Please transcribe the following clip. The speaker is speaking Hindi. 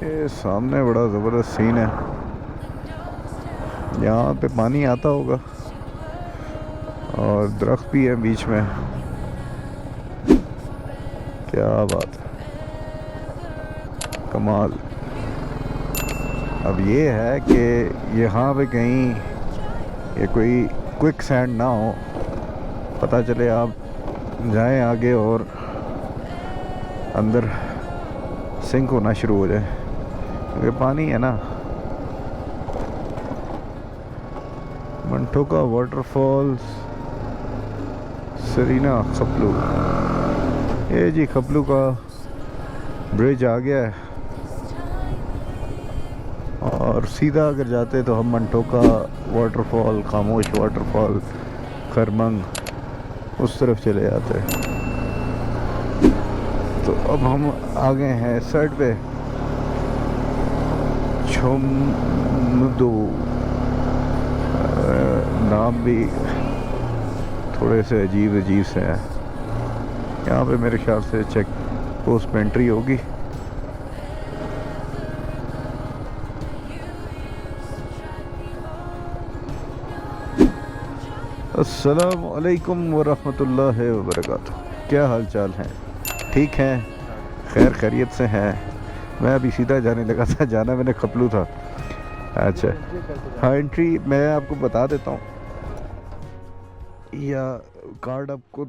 ये सामने बड़ा ज़बरदस्त सीन है। यहाँ पे पानी आता होगा और दरख्त भी है बीच में। क्या बात है, कमाल। अब ये है कि यहाँ पे कहीं ये कोई क्विक सैंड ना हो, पता चले आप जाएं आगे और अंदर सिंक होना शुरू हो जाए, क्योंकि पानी है ना। मंटोका वाटरफॉल्स, सरीना खपलू। ये जी खपलू का ब्रिज आ गया है और सीधा अगर जाते तो हम मंटोका वाटरफॉल, खामोश वाटरफॉल, खरमंग उस तरफ चले जाते। तो अब हम आ गए हैं साइड पे छुमदो। नाम भी थोड़े से अजीब से हैं। यहाँ पे मेरे ख्याल से चेक पोस्ट पे एंट्री होगी। अस्सलाम वालेकुम वरहमतुल्लाहि वबरकातुहू। क्या हाल चाल हैं? ठीक हैं, खैर खैरियत से हैं। मैं अभी सीधा जाने लगा था, जाना मैंने खपलू था। अच्छा हाँ, एंट्री मैं आपको बता देता हूँ, या कार्ड आपको